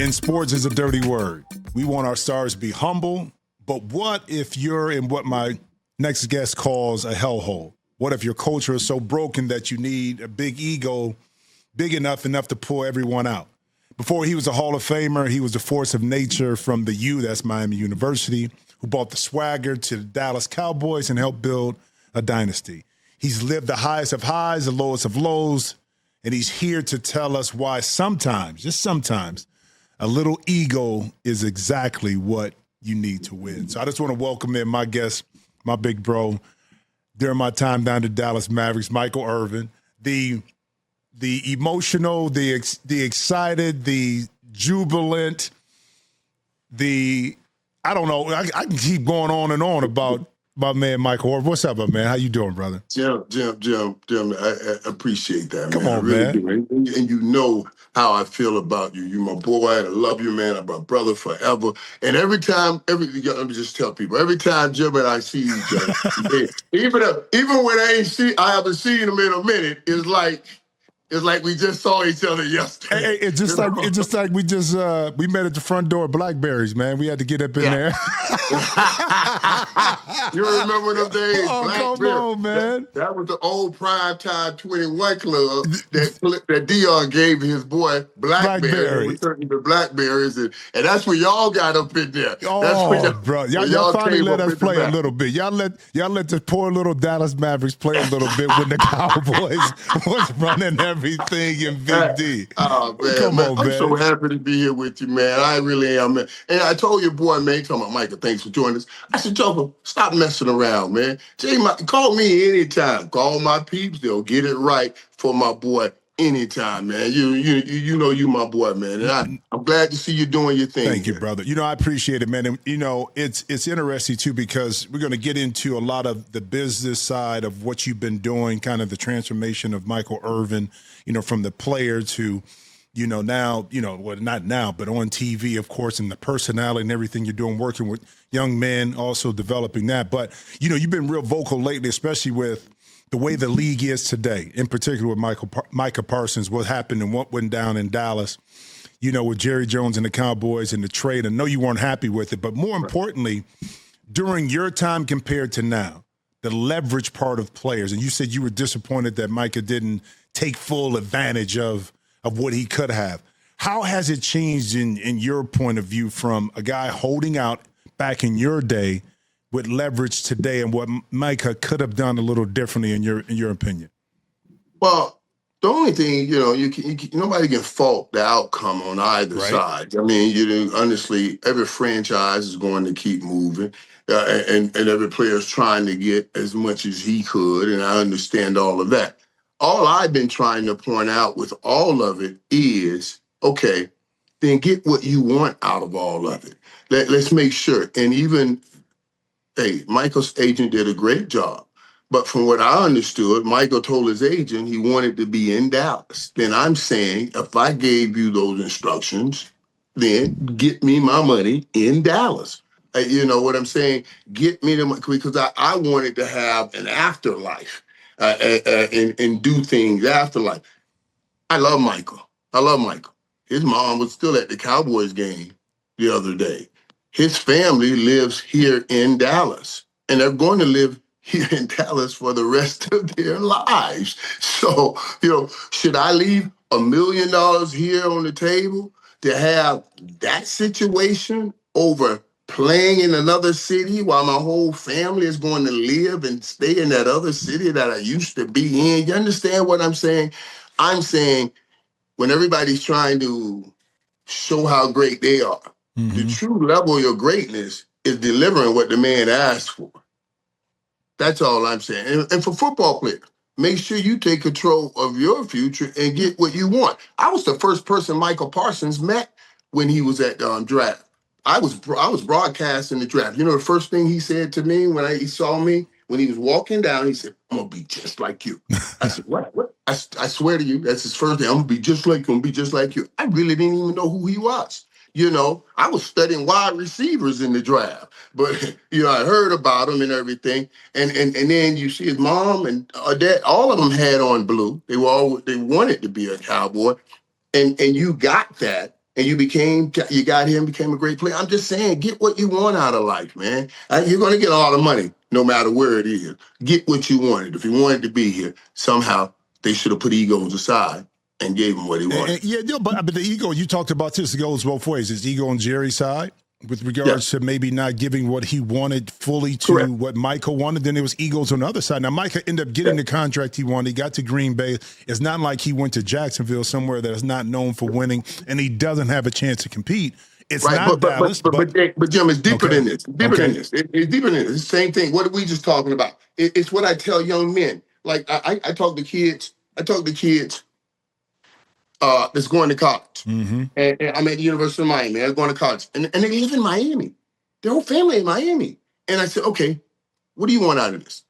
And sports is a dirty word. We want our stars to be humble, but what if you're in what my next guest calls a hellhole? What if your culture is so broken that you need a big ego, big enough to pull everyone out? Before he was a Hall of Famer, he was a force of nature from the U, that's Miami University, who brought the swagger to the Dallas Cowboys and helped build a dynasty. He's lived the highest of highs, the lowest of lows, and he's here to tell us why sometimes, just sometimes, a little ego is exactly what you need to win. So I just want to welcome in my guest, my big bro, during my time down to Dallas Mavericks, Michael Irvin, the emotional, the excited, the jubilant, I don't know. I can keep going on and on about my man Michael Irvin. What's up, my man? How you doing, brother? Jim, I appreciate that, man. Come on, I really man. do. And you know how I feel about you. You're my boy, and I love you, man. I'm my brother forever. And let me just tell people, every time Jim and I see each other, even when I haven't seen him in a minute, it's like we just saw each other yesterday. Hey, it's just like we met at the front door of Blackberries, man. We had to get up in there. You remember them days? Oh, come on, man. That was the old primetime 21 club that Deion gave his boy Blackberry. We turned into Blackberries, and that's where y'all got up in there. Oh, bro. Y'all finally let us play a little bit. Y'all let the poor little Dallas Mavericks play a little bit when the Cowboys was running everything in Big D. Oh, man. Come on, man. I'm so happy to be here with you, man. I really am, man. And I told your boy, man, talking about Micah, thanks for joining us. I said, Joker, stop messing around, man. Call me anytime. Call my peeps. They'll get it right for my boy anytime, man. You know you my boy, man. And I'm glad to see you doing your thing. Thank you, brother. I appreciate it, man. And, it's interesting, too, because we're going to get into a lot of the business side of what you've been doing, kind of the transformation of Michael Irvin, from the player to, now, well, not now, but on TV, of course, and the personality and everything you're doing, working with young men, also developing that. But, you've been real vocal lately, especially with the way the league is today, in particular with Micah Parsons, what happened and what went down in Dallas, with Jerry Jones and the Cowboys and the trade. I know you weren't happy with it, but more importantly, during your time compared to now, the leverage part of players, and you said you were disappointed that Micah didn't take full advantage of what he could have. How has it changed in your point of view from a guy holding out back in your day with leverage today and what Micah could have done a little differently in your opinion? Well, the only thing, nobody can fault the outcome on either side. I mean, honestly, every franchise is going to keep moving, and every player is trying to get as much as he could, and I understand all of that. All I've been trying to point out with all of it is, okay, then get what you want out of all of it. Let's make sure. And even, Michael's agent did a great job. But from what I understood, Michael told his agent he wanted to be in Dallas. Then I'm saying, if I gave you those instructions, then get me my money in Dallas. You know what I'm saying? Get me the money, because I wanted to have an afterlife and do things afterlife. I love Michael. His mom was still at the Cowboys game the other day. His family lives here in Dallas, and they're going to live here in Dallas for the rest of their lives. So, should I leave $1 million here on the table to have that situation over playing in another city while my whole family is going to live and stay in that other city that I used to be in? You understand what I'm saying? I'm saying when everybody's trying to show how great they are, the true level of your greatness is delivering what the man asked for. That's all I'm saying. And for football players, make sure you take control of your future and get what you want. I was the first person Micah Parsons met when he was at draft. I was broadcasting the draft. The first thing he said to me when he saw me, when he was walking down, he said, "I'm going to be just like you." I said, what? I swear to you, that's his first day. I'm going to be just like you. I really didn't even know who he was. I was studying wide receivers in the draft, but I heard about him and everything. And then you see his mom and dad, all of them had on blue. They wanted to be a Cowboy. And you got that and you got here and became a great player. I'm just saying, get what you want out of life, man. You're going to get a lot of money no matter where it is. Get what you wanted. If you wanted to be here, somehow they should have put egos aside and gave him what he wanted. But the ego, you talked about this, it goes both ways. Is ego on Jerry's side with regards to maybe not giving what he wanted fully to what Micah wanted? Then there was egos on the other side. Now, Micah ended up getting the contract he wanted. He got to Green Bay. It's not like he went to Jacksonville, somewhere that is not known for winning, and he doesn't have a chance to compete. It's not Dallas. But Jim, it's deeper than this. It's deeper than this. It's deeper than this. It's the same thing. What are we just talking about? It's what I tell young men. Like I talk to kids. That's going to college. Mm-hmm. And I'm at the University of Miami. They're going to college. And they live in Miami. Their whole family in Miami. And I said, okay, what do you want out of this?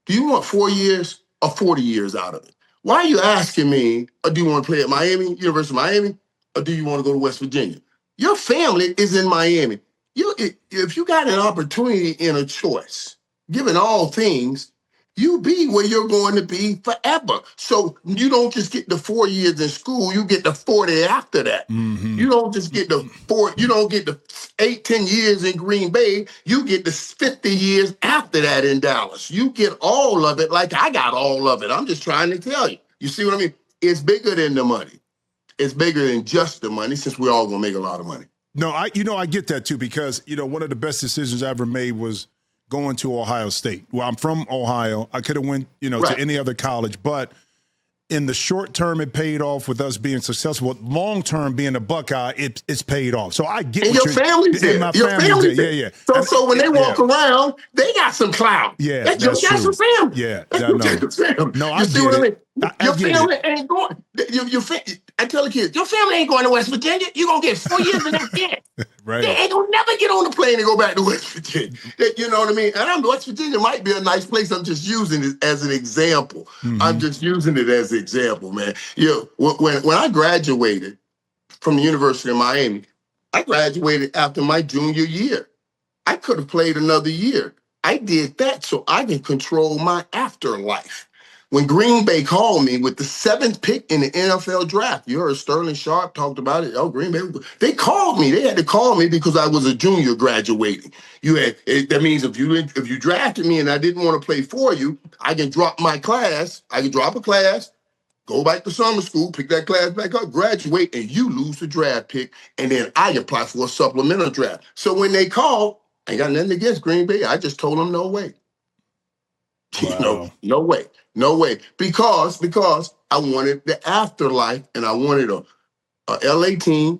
Do you want 4 years or 40 years out of it? Why are you asking me, or do you want to play at Miami, University of Miami, or do you want to go to West Virginia? Your family is in Miami. If you got an opportunity and a choice, given all things, you be where you're going to be forever. So you don't just get the 4 years in school, you get the 40 after that. Mm-hmm. You don't just get the 10 years in Green Bay, you get the 50 years after that in Dallas. You get all of it like I got all of it. I'm just trying to tell you. You see what I mean? It's bigger than the money. It's bigger than just the money, since we're all going to make a lot of money. No, I get that too, because, one of the best decisions I ever made was going to Ohio State. Well, I'm from Ohio. I could have went, to any other college, but in the short term, it paid off with us being successful. Long term, being a Buckeye, it's paid off. So I get and your family's there. Your family's there. Yeah. So when they walk around, they got some clout. Yeah, that's some family. Yeah, that's family. No, you see what I mean? Your family ain't going. I tell the kids, your family ain't going to West Virginia. You're going to get 4 years in that kid. Right. They ain't going to never get on the plane and go back to West Virginia. You know what I mean? And West Virginia might be a nice place. I'm just using it as an example. Mm-hmm. I'm just using it as an example, man. When I graduated from the University of Miami, I graduated after my junior year. I could have played another year. I did that so I can control my afterlife. When Green Bay called me with the 7th pick in the NFL draft, you heard Sterling Sharp talked about it. Oh, Green Bay, they called me. They had to call me because I was a junior graduating. That means if you drafted me and I didn't want to play for you, I can drop my class. I can drop a class, go back to summer school, pick that class back up, graduate, and you lose the draft pick, and then I apply for a supplemental draft. So when they called, I ain't got nothing against Green Bay. I just told them no way. Wow. No way. Because I wanted the afterlife, and I wanted a LA team,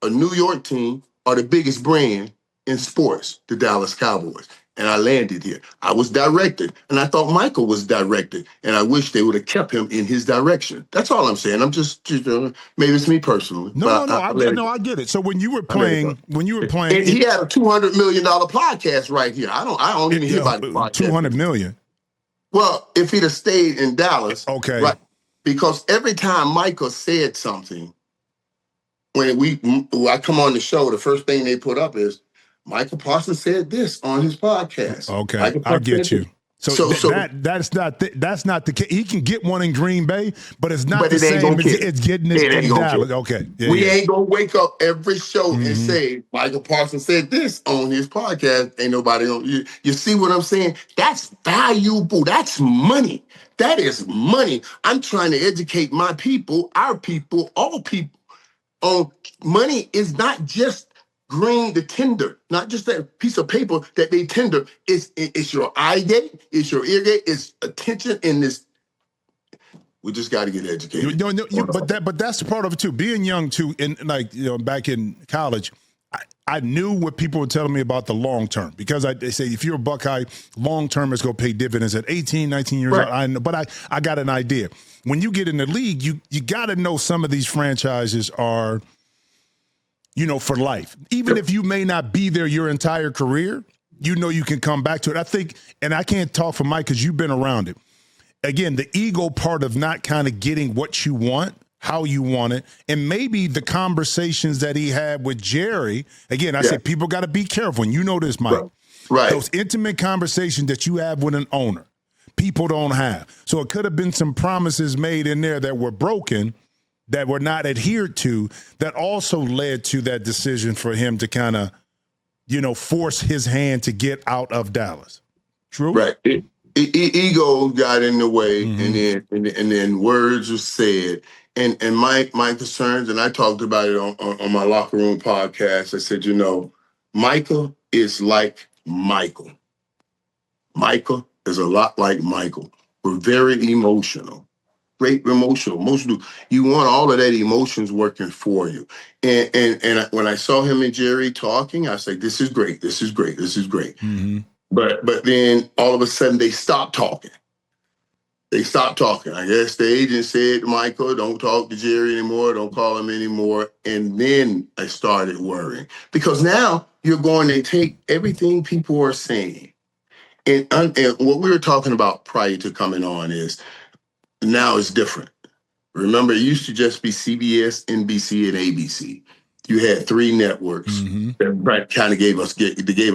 a New York team, or the biggest brand in sports, the Dallas Cowboys. And I landed here. I was directed, and I thought Michael was directed, and I wish they would have kept him in his direction. That's all I'm saying. I'm just maybe it's me personally. I get it. So when you were playing, and he had a $200 million podcast right here. I don't even hear about the podcast. $200 million. Well, if he'd have stayed in Dallas, okay, right? Because every time Michael said something, when I come on the show, the first thing they put up is Micah Parsons said this on his podcast. Okay, I get you. So that's not the case. He can get one in Green Bay, but it's not the same as it's getting it in Dallas. Okay, we ain't gonna wake up every show and say Micah Parsons said this on his podcast. Ain't nobody on you. You see what I'm saying? That's valuable. That's money. That is money. I'm trying to educate my people, our people, all people on money is not just green, the tender, not just that piece of paper that they tender. It's your eye gate, it's your ear gate, it's attention in this. We just got to get educated. But that's the part of it too. Being young too, and back in college, I knew what people were telling me about the long term, because they say if you're a Buckeye, long term is going to pay dividends at 18, 19 years old. I know, but I got an idea. When you get in the league, you got to know some of these franchises are, for life. Even if you may not be there your entire career, you can come back to it. I think, and I can't talk for Mike because you've been around it. Again, the ego part of not kind of getting what you want, how you want it, and maybe the conversations that he had with Jerry. Again, I said people got to be careful, and you know this, Mike. Right. Those intimate conversations that you have with an owner, people don't have. So it could have been some promises made in there that were broken, that were not adhered to that also led to that decision for him to kind of, force his hand to get out of Dallas. True? Right. Ego got in the way, and then words were said. And my concerns, and I talked about it on my locker room podcast. I said, Micah is like Michael. Micah is a lot like Michael. We're very emotional. Great emotional. You want all of that emotions working for you. And when I saw him and Jerry talking, I was like, this is great. This is great. This is great. Mm-hmm. But then all of a sudden they stopped talking. I guess the agent said, Michael, don't talk to Jerry anymore. Don't call him anymore. And then I started worrying because now you're going to take everything people are saying. And what we were talking about prior to coming on is now it's different. Remember, it used to just be CBS, NBC, and ABC. You had 3 networks that kind of gave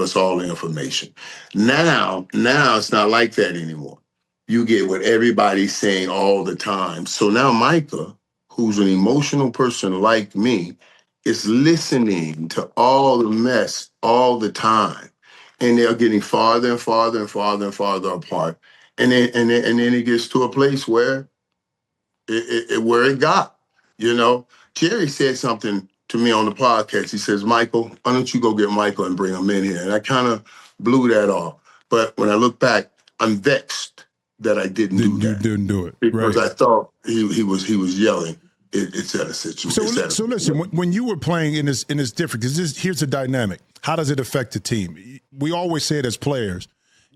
us all the information. Now it's not like that anymore. You get what everybody's saying all the time. So now Micah, who's an emotional person like me, is listening to all the mess all the time. And they're getting farther and farther and farther and farther apart. And then it gets to a place where it got. Jerry said something to me on the podcast. He says, Michael, why don't you go get Michael and bring him in here? And I kind of blew that off. But when I look back, I'm vexed that I didn't do that. You didn't do it. Because right. I thought he was yelling. It's at a situation. So listen, when you were playing in this different, because here's the dynamic. How does it affect the team? We always say it as players,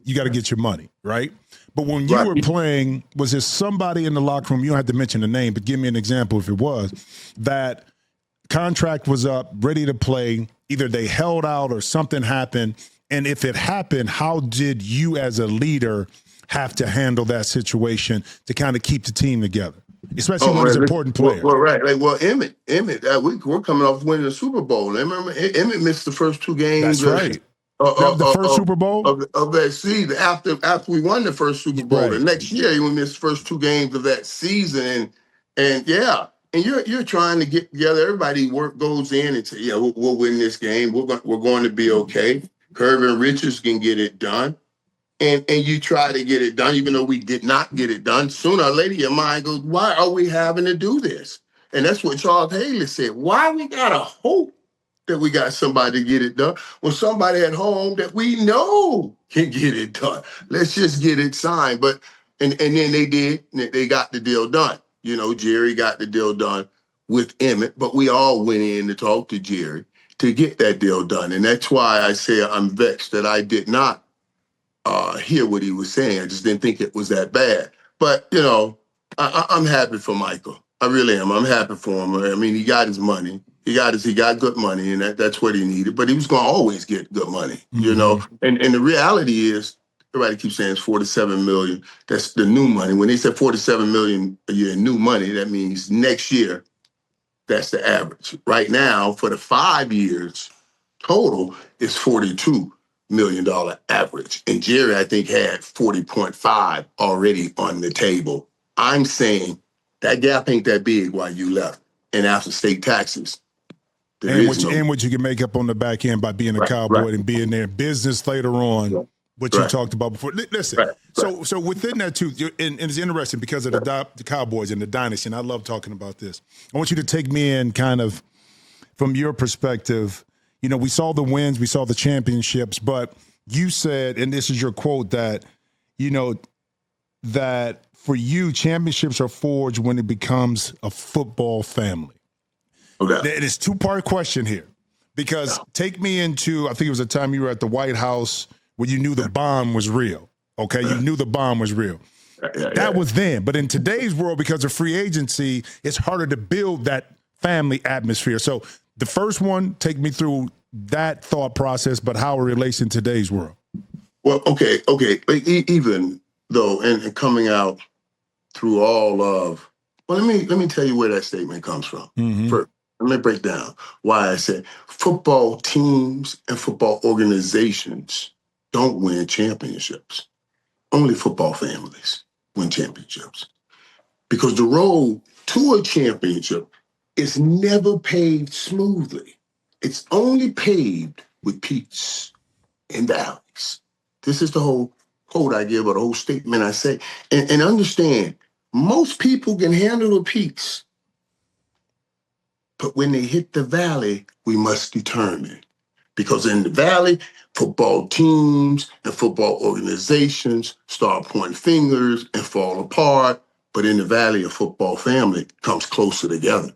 you got to get your money, right? But when you were playing, was there somebody in the locker room, you don't have to mention the name, but give me an example if it was, that contract was up, ready to play, either they held out or something happened, and if it happened, how did you as a leader have to handle that situation to kind of keep the team together, especially when it's important players? Well, right. Emmett, we're coming off winning the Super Bowl. Remember, Emmett missed the first 2 games. That's right. That was the first Super Bowl? Of that season. After we won the first Super Bowl, the next year, he missed the first 2 games of that season. And you're trying to get together. Everybody goes in and say, we'll win this game. We're going to be okay. Irvin Richards can get it done. And you try to get it done, even though we did not get it done. Sooner or later, your mind goes, why are we having to do this? And that's what Charles Haley said. Why we got to hope that we got somebody to get it done when somebody at home that we know can get it done? Let's just get it signed. But and then they did. They got the deal done. Jerry got the deal done with Emmett, but we all went in to talk to Jerry to get that deal done. And that's why I say I'm vexed that I did not hear what he was saying. I just didn't think it was that bad. But, I'm happy for Michael. I really am. I'm happy for him. I mean, he got his money. He got good money, and that's what he needed. But he was going to always get good money, And the reality is, everybody keeps saying it's $47 million. That's the new money. When they said $47 million a year in new money, that means next year, that's the average. Right now, for the 5 years total, it's $42 million average. And Jerry, I think, had 40.5 already on the table. I'm saying that gap ain't that big while you left. And after state taxes, and what you can make up on the back end by being a Cowboy and being there. Business later on, what you talked about before. Listen, so within that too, and it's interesting because of the Cowboys and the dynasty, and I love talking about this. I want you to take me in kind of from your perspective. We saw the wins, we saw the championships, but you said, and this is your quote, that, that for you, championships are forged when it becomes a football family. Okay. It is 2-part question here, because take me into, I think it was a time you were at the White House where you knew the bomb was real. Okay. You knew the bomb was real. That was then. But in today's world, because of free agency, it's harder to build that family atmosphere. So the first one, take me through that thought process, but how it relates in today's world. Well, okay. Like, even though, and coming out through all of, well, let me tell you where that statement comes from. First, let me break down why I said football teams and football organizations don't win championships. Only football families win championships. Because the road to a championship is never paved smoothly. It's only paved with peaks and valleys. This is the whole quote I give, or the whole statement I say. And understand, most people can handle the peaks, but when they hit the valley, we must determine. Because in the valley, football teams and football organizations start pointing fingers and fall apart. But in the valley, a football family comes closer together.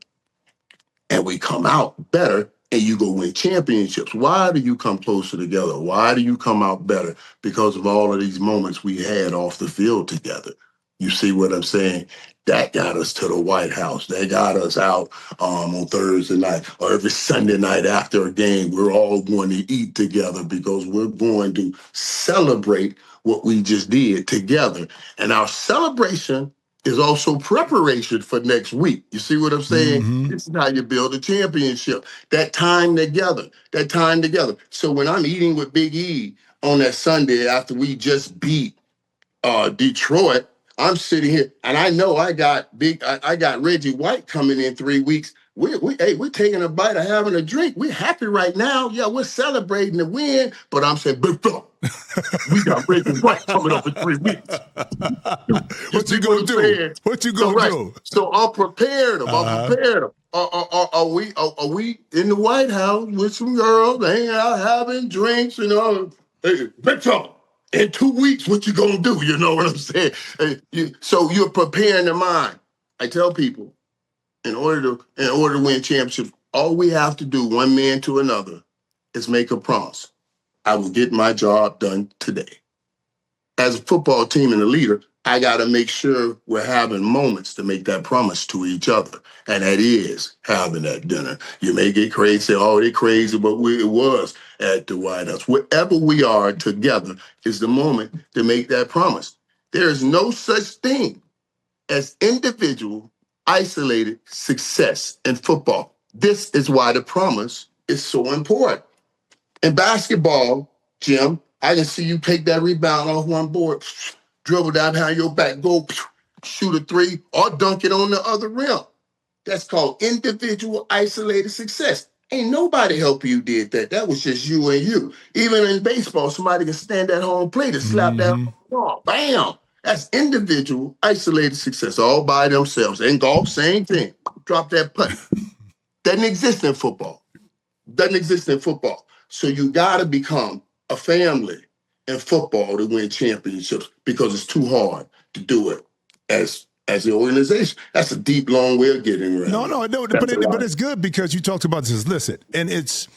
And we come out better, and you go win championships. Why do you come closer together? Why do you come out better? Because of all of these moments we had off the field together. You see what I'm saying? That got us to the White House. That got us out on Thursday night, or every Sunday night after a game. We're all going to eat together because we're going to celebrate what we just did together. And our celebration is also preparation for next week. You see what I'm saying? Mm-hmm. This is how you build a championship. That time together. So when I'm eating with Big E on that Sunday after we just beat Detroit, I'm sitting here and I know I got Reggie White coming in 3 weeks. We're taking a bite of having a drink. We're happy right now. Yeah, we're celebrating the win. But I'm saying, big fella, we got Reggie White coming up in 3 weeks. What you gonna do? What you gonna do? So I'm prepared them. I'm prepared them. Are we in the White House with some girls hanging out having drinks? Hey, big fella. In 2 weeks, what you gonna do? You know what I'm saying? So you're preparing the mind. I tell people, in order to win championships, all we have to do, one man to another, is make a promise. I will get my job done today. As a football team and a leader, I got to make sure we're having moments to make that promise to each other. And that is having that dinner. You may get crazy, say, oh, they're crazy, but it was at the White House. Wherever we are together is the moment to make that promise. There is no such thing as individual, isolated success in football. This is why the promise is so important. In basketball, Jim, I can see you take that rebound off one board, dribble down behind your back, go shoot a three, or dunk it on the other rim. That's called individual isolated success. Ain't nobody help you did that. That was just you and you. Even in baseball, somebody can stand at home plate and slap that ball. Bam! That's individual isolated success all by themselves. In golf, same thing. Drop that putt. Doesn't exist in football. So you got to become a family in football to win championships because it's too hard to do it as the organization. That's a deep, long way of getting around. No, but it's good because you talked about this. Listen, and it's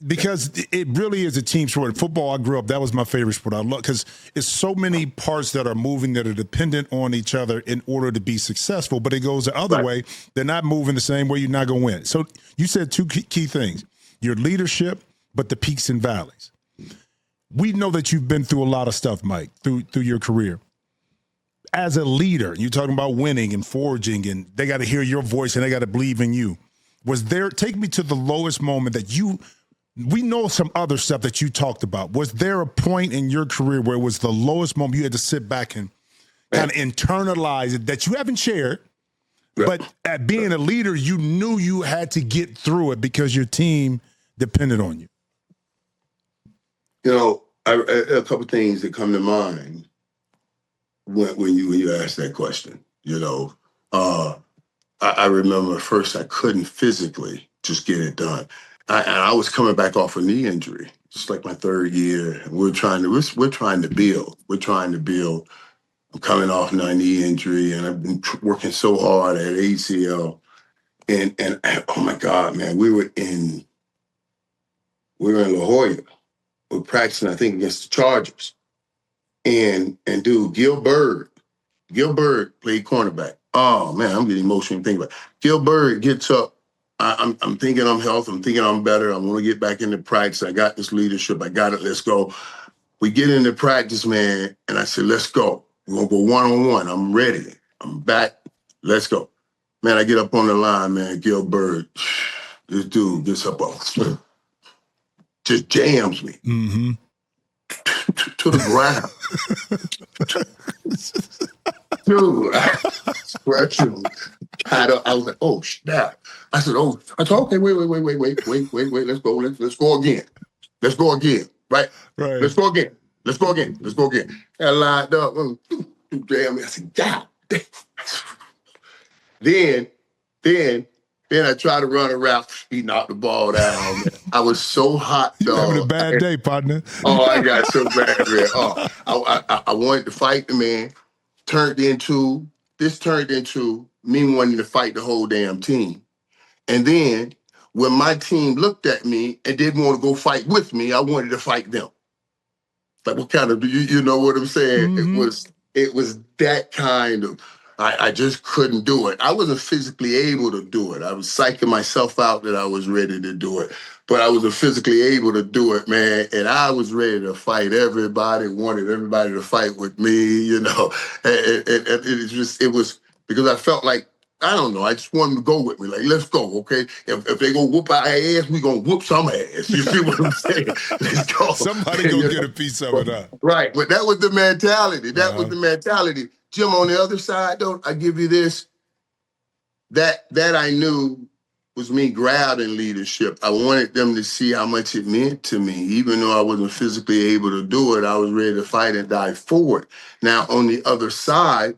because it really is a team sport. In football, I grew up, that was my favorite sport. I love because it's so many parts that are moving that are dependent on each other in order to be successful, but it goes the other way. They're not moving the same way. You're not going to win. So you said two key things, your leadership, but the peaks and valleys. We know that you've been through a lot of stuff, Mike, through your career. As a leader, you're talking about winning and forging, and they got to hear your voice and they got to believe in you. Take me to the lowest moment that we know some other stuff that you talked about. Was there a point in your career where it was the lowest moment you had to sit back and kind of internalize it that you haven't shared, but at being a leader, you knew you had to get through it because your team depended on you? A couple of things that come to mind when you ask that question. I remember at first I couldn't physically just get it done. I was coming back off a knee injury, just like my third year. We're trying to build. I'm coming off my knee injury, and I've been working so hard at ACL. And oh my God, man, we were in La Jolla. We're practicing, I think, against the Chargers. And dude, Gilbert played cornerback. Oh man, I'm getting emotional thinking about it. Gilbert gets up. I'm thinking I'm healthy. I'm thinking I'm better. I want to get back into practice. I got this leadership. I got it. Let's go. We get into practice, man, and I said, let's go. We're going to go one-on-one. I'm ready. I'm back. Let's go. Man, I get up on the line, man. Gilbert, this dude gets up, just jams me to the ground. Dude, I scratch him. I was like, oh snap. I said, okay, wait. Let's go. Let's go again. Let's go again. Right? Right. Let's go again. Let's go again. Let's go again. I lined up. Damn. I said, God damn. Then I tried to run a route. He knocked the ball down. Man. I was so hot, You dog. having a bad day, partner. I got so bad, man. I wanted to fight the man. Turned into me wanting to fight the whole damn team. And then when my team looked at me and didn't want to go fight with me, I wanted to fight them. Like, what kind of, you know what I'm saying? Mm-hmm. It was that kind of, I just couldn't do it. I wasn't physically able to do it. I was psyching myself out that I was ready to do it, but I wasn't physically able to do it, man. And I was ready to fight everybody, wanted everybody to fight with me, you know. And it was because I felt like, I don't know. I just wanted them to go with me. Like, let's go, okay? If they go whoop our ass, we gonna whoop some ass. You see what I'm saying? Let's go. Somebody gonna get a piece of it up. Right, but that was the mentality. That was the mentality. Jim, on the other side, though, I give you this. That I knew was me grabbing leadership. I wanted them to see how much it meant to me. Even though I wasn't physically able to do it, I was ready to fight and die for it. Now, on the other side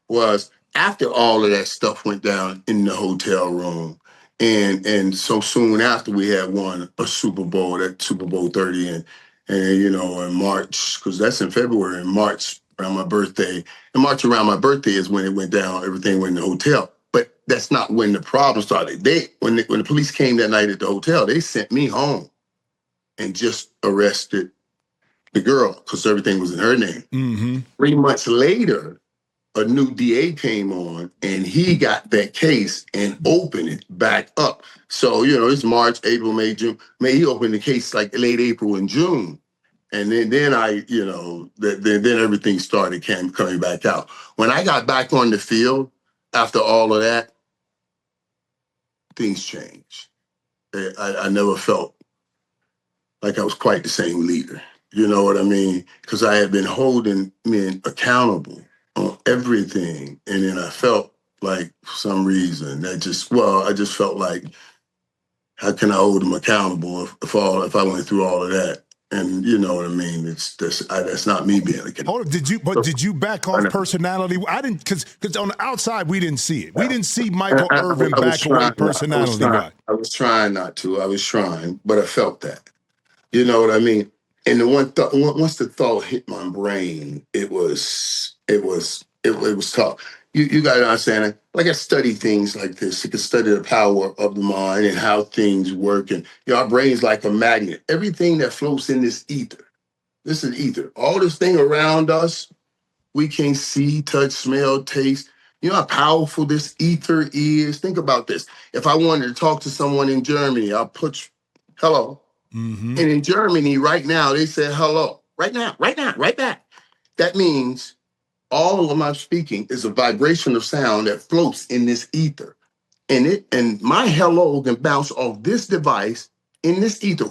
was after all of that stuff went down in the hotel room, and so soon after we had won a Super Bowl, that Super Bowl 30, and you know, in March, because that's in February, in March around my birthday. In March around my birthday is when it went down, everything went in the hotel. But that's not when the problem started. When the police came that night at the hotel, they sent me home and just arrested the girl because everything was in her name. Mm-hmm. 3 months later, a new DA came on and he got that case and opened it back up. So, you know, it's March, April, May, June. He opened the case like late April and June. And then I, you know, then everything started coming back out. When I got back on the field after all of that, things changed. I never felt like I was quite the same leader. You know what I mean? Because I had been holding men accountable on everything. And then I felt like, for some reason, I just felt like, how can I hold them accountable if I went through all of that? And you know what I mean? That's not me being accountable. Hold on, did you back off personality? I didn't, because on the outside, we didn't see it. We didn't see Michael Irvin back away personality-wise. I was trying not to. I was trying, but I felt that. You know what I mean? And the once the thought hit my brain, it was tough. You got to understand it. Like I study things like this. You can study the power of the mind and how things work. And our brain's like a magnet. Everything that floats in this ether. This is ether. All this thing around us, we can't see, touch, smell, taste. You know how powerful this ether is? Think about this. If I wanted to talk to someone in Germany, I'll put hello. Mm-hmm. And in Germany right now, they say hello. Right now, right back. That means all of my speaking is a vibration of sound that floats in this ether. And my hello can bounce off this device in this ether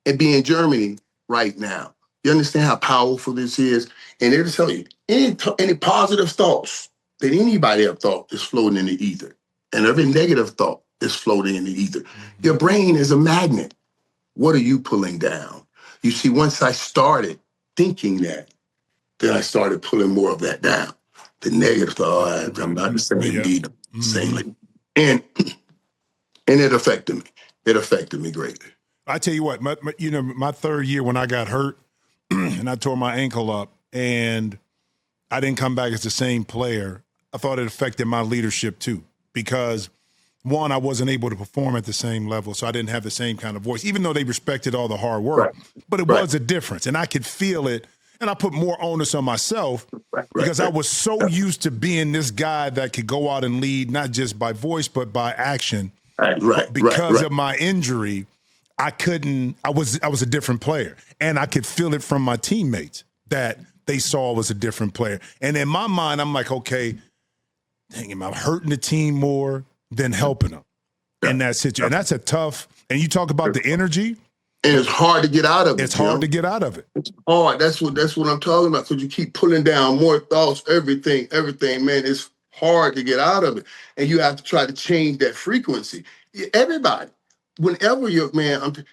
and be in Germany right now. You understand how powerful this is? And it'll tell you, any positive thoughts that anybody have thought is floating in the ether. And every negative thought is floating in the ether. Mm-hmm. Your brain is a magnet. What are you pulling down? You see, once I started thinking that, then I started pulling more of that down. The negative thought, I'm not the same leader, same leader. And it affected me. It affected me greatly. I tell you what, my third year when I got hurt and I tore my ankle up and I didn't come back as the same player, I thought it affected my leadership too. Because one, I wasn't able to perform at the same level, so I didn't have the same kind of voice, even though they respected all the hard work. Right. But it was a difference, and I could feel it. And I put more onus on myself because I was so used to being this guy that could go out and lead, not just by voice, but by action. Because of my injury, I was a different player. And I could feel it from my teammates that they saw I was a different player. And in my mind, I'm like, okay, dang, am I hurting the team more than helping them in that situation? And that's a tough, and you talk about the energy. And it's hard to get out of it. It's hard to get out of it. It's hard. That's what I'm talking about. Because you keep pulling down more thoughts, everything, man. hard to get out of it. And you have to try to change that frequency. Everybody, whenever you're, man,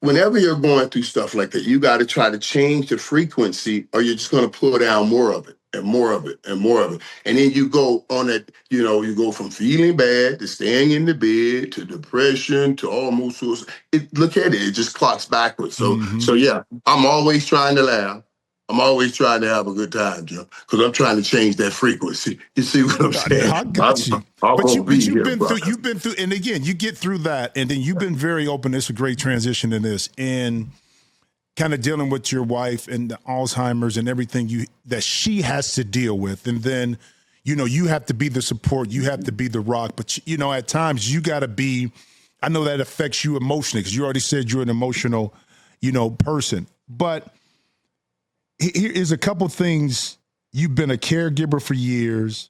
whenever you're going through stuff like that, you got to try to change the frequency or you're just going to pull down more of it and more of it and more of it. And then you go on it, you go from feeling bad to staying in the bed to depression to almost suicide. Look at it, it just clocks backwards. So yeah, I'm always trying to laugh. I'm always trying to have a good time, Joe, because I'm trying to change that frequency. You see what I'm saying? I got you. But you've been through, and again, you get through that, and then you've been very open. It's a great transition in this, and kind of dealing with your wife and the Alzheimer's and everything that she has to deal with, and then you have to be the support, you have to be the rock, but at times you got to be. I know that affects you emotionally because you already said you're an emotional, person, but. Here is a couple things. You've been a caregiver for years.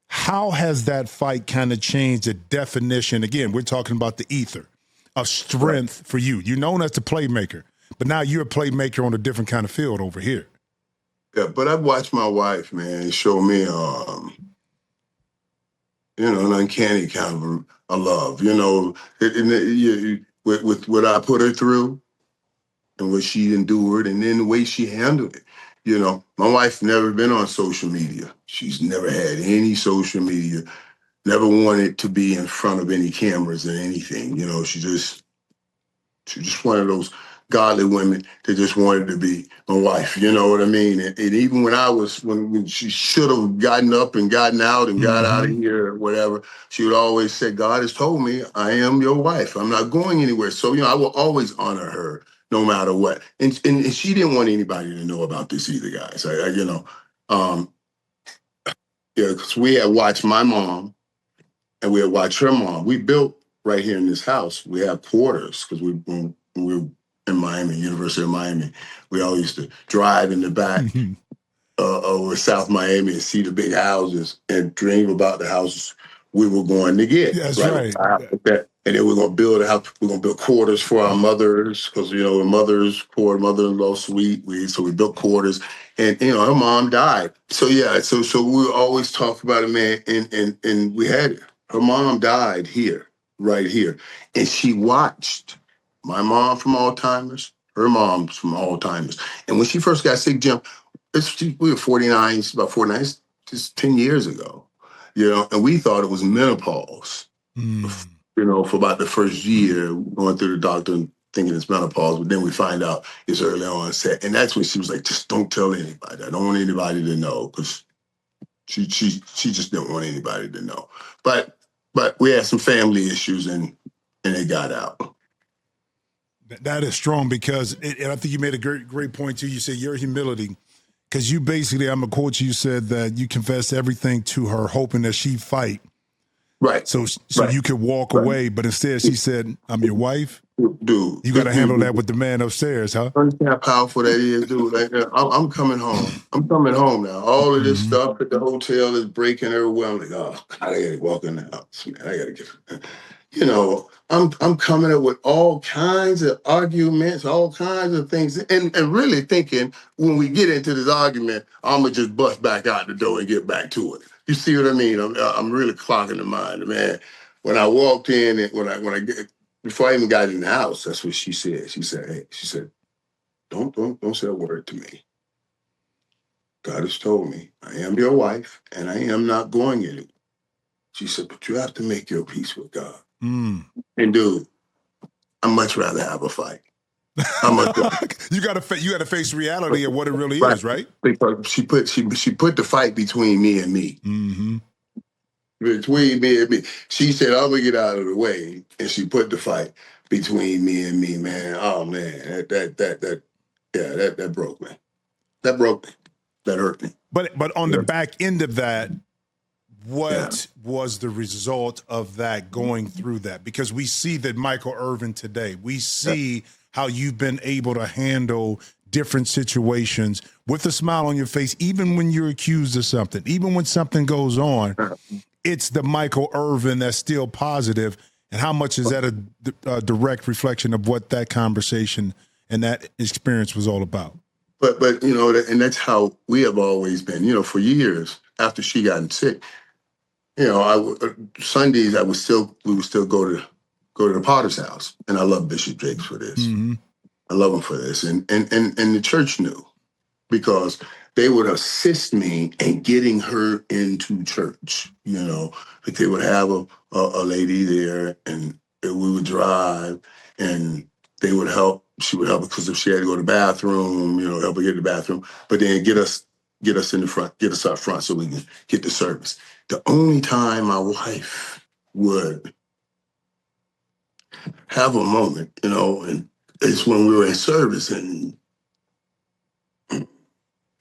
How has that fight kind of changed the definition? Again, we're talking about the ether of strength for you. You're known as the playmaker, but now you're a playmaker on a different kind of field over here. Yeah, but I've watched my wife, man, show me, an uncanny kind of a love. With what I put her through. And what she endured, and then the way she handled it. My wife never been on social media. She's never had any social media, never wanted to be in front of any cameras or anything. She's just one of those godly women that just wanted to be my wife. You know what I mean? And even when she should have gotten up and gotten out and got out of here or whatever, she would always say, God has told me I am your wife. I'm not going anywhere. So, I will always honor her. No matter what. And she didn't want anybody to know about this either, guys. Because we had watched my mom and we had watched her mom. We built right here in this house. We have quarters because when we were in Miami, University of Miami, we all used to drive in the back over South Miami and see the big houses and dream about the houses we were going to get. That's right. And then we're going to build a house. We're going to build quarters for our mothers because, mother-in-law suite. So we built quarters. And, her mom died. So, yeah, so we always talk about it, man. And we had it. Her mom died here, right here. And she watched my mom from Alzheimer's, her mom from Alzheimer's. And when she first got sick, Jim, we were 49, about 49, just 10 years ago, and we thought it was menopause. For about the first year, going through the doctor and thinking it's menopause, but then we find out it's early onset. And that's when she was like, just don't tell anybody. I don't want anybody to know, because she just didn't want anybody to know. But we had some family issues and it got out. That is strong because, and I think you made a great point too. You said your humility, because you basically, I'm a quote, you said that you confessed everything to her, hoping that she'd fight. Right. So you could walk away, but instead she said, I'm your wife. Dude. You got to handle that with the man upstairs, huh? Understand how powerful that is, dude. Like, I'm coming home. I'm coming home now. All of this stuff at the hotel is breaking everywhere. I'm like, oh, God, I got to walk in the house, man. I got to get, I'm coming up with all kinds of arguments, all kinds of things, and really thinking when we get into this argument, I'm going to just bust back out the door and get back to it. You see what I mean? I'm really clocking the mind, man. When I walked in, and before I even got in the house, that's what she said. She said, don't say a word to me. God has told me I am your wife and I am not going anywhere. She said, but you have to make your peace with God. And dude, I'd much rather have a fight. You got to face reality of what it really is, right? Because she put the fight between me and me. Between me and me. She said, I'm gonna get out of the way. And she put the fight between me and me, man. Oh man, that broke me. That broke me. That hurt me. But on the back end of that, what was the result of that, going through that? Because we see that Michael Irvin today, we see how you've been able to handle different situations with a smile on your face, even when you're accused of something, even when something goes on. It's the Michael Irvin that's still positive. And how much is that a direct reflection of what that conversation and that experience was all about? But and that's how we have always been. For years, after she got sick, Sundays we would still go to the Potter's house, and I love Bishop Jakes for this. Mm-hmm. I love him for this, and the church knew, because they would assist me in getting her into church. Like they would have a lady there, and we would drive, and they would help. She would help because if she had to go to the bathroom, help her get to the bathroom, but then get us in the front, get us up front so we can get the service. The only time my wife would have a moment, and it's when we were in service, and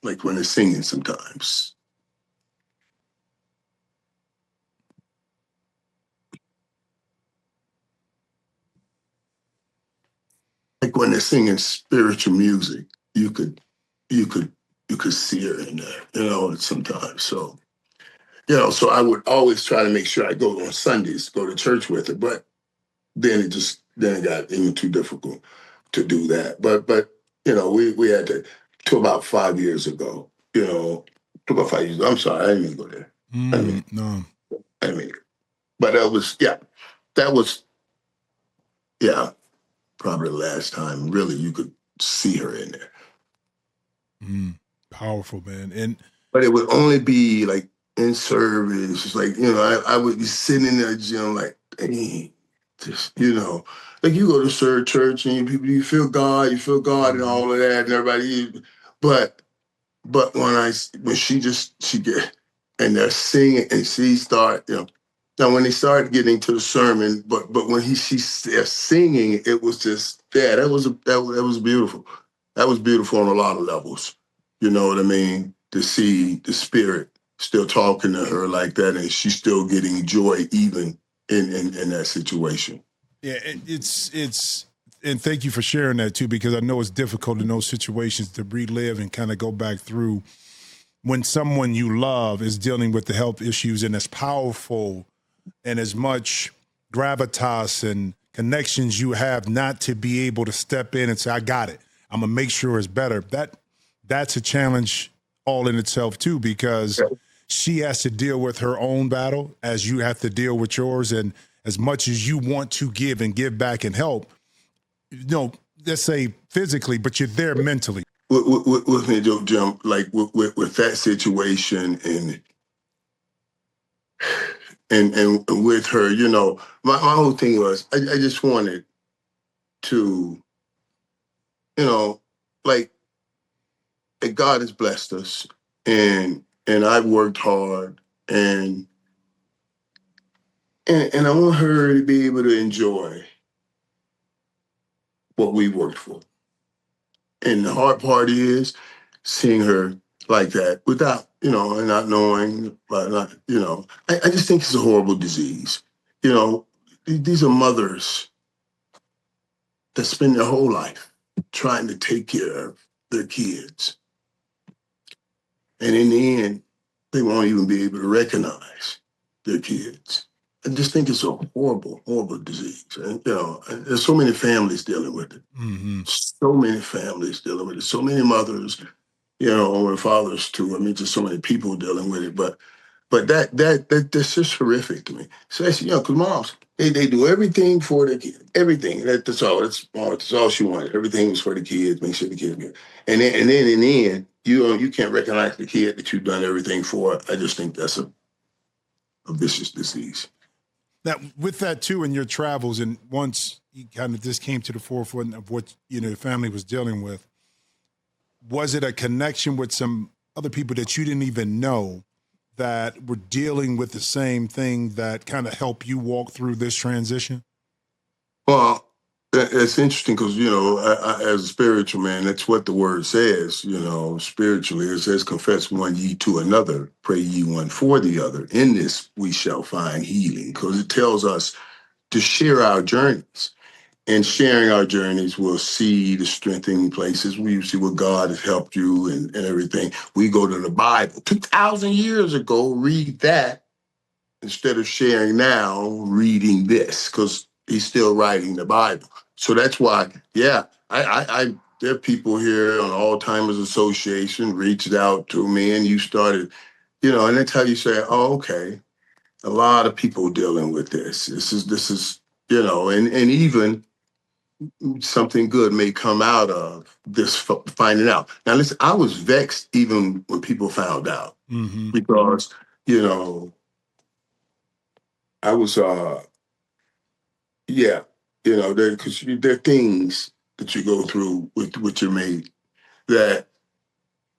like when they're singing sometimes. Like when they're singing spiritual music, you could see her in there, sometimes. So, so I would always try to make sure I go on Sundays, go to church with her, but then it got even too difficult to do that. But we had to about 5 years ago, to about 5 years ago. I'm sorry, I didn't mean to go there. No. I didn't mean to. But that was, probably the last time really you could see her in there. Powerful, man. But it would only be like in service. It's like, I would be sitting in that gym like, dang, just, like you go to church and you feel God and all of that and everybody. But when she get, and they're singing and she start, now when they started getting to the sermon, but when they're singing, it was just, that was beautiful. That was beautiful on a lot of levels. You know what I mean? To see the Spirit still talking to her like that, and she's still getting joy even in that situation. Yeah, and thank you for sharing that too, because I know it's difficult in those situations to relive and kind of go back through when someone you love is dealing with the health issues, and as powerful and as much gravitas and connections you have not to be able to step in and say, I got it, I'm gonna make sure it's better. That's a challenge all in itself too, because she has to deal with her own battle as you have to deal with yours. And as much as you want to give and give back and help, let's say physically, but you're there mentally. With me, Jim, like with that situation and with her, my whole thing was I just wanted to, like God has blessed us, and I've worked hard, and I want her to be able to enjoy what we worked for. And the hard part is seeing her like that without, and not knowing, I just think it's a horrible disease. These are mothers that spend their whole life trying to take care of their kids. And in the end, they won't even be able to recognize their kids. I just think it's a horrible, horrible disease. And, there's so many families dealing with it. Mm-hmm. So many families dealing with it. So many mothers, and fathers too. I mean, just so many people dealing with it. But that's just horrific to me. Especially, because moms, they do everything for their kids. Everything. That's all. That's all she wanted. Everything was for the kids. Make sure the kids get. And then in the end, you can't recognize the kid that you've done everything for. I just think that's a vicious disease. Now, with that too, in your travels, and once you kind of just came to the forefront of what the family was dealing with, was it a connection with some other people that you didn't even know that were dealing with the same thing that kind of helped you walk through this transition? Well, it's interesting because, I, as a spiritual man, that's what the word says, spiritually. It says, confess one ye to another, pray ye one for the other. In this we shall find healing, because it tells us to share our journeys. And sharing our journeys, we'll see the strengthening places. We see what God has helped you and everything. We go to the Bible 2,000 years ago, read that instead of sharing now, reading this, because he's still writing the Bible. So that's why, I there are people here on Alzheimer's Association reached out to me, and you started and that's how you say, oh, okay, a lot of people dealing with this. This is, and even something good may come out of this finding out. Now, listen, I was vexed even when people found out Mm-hmm. because, you know, I was, yeah, because there are things that you go through with your mate that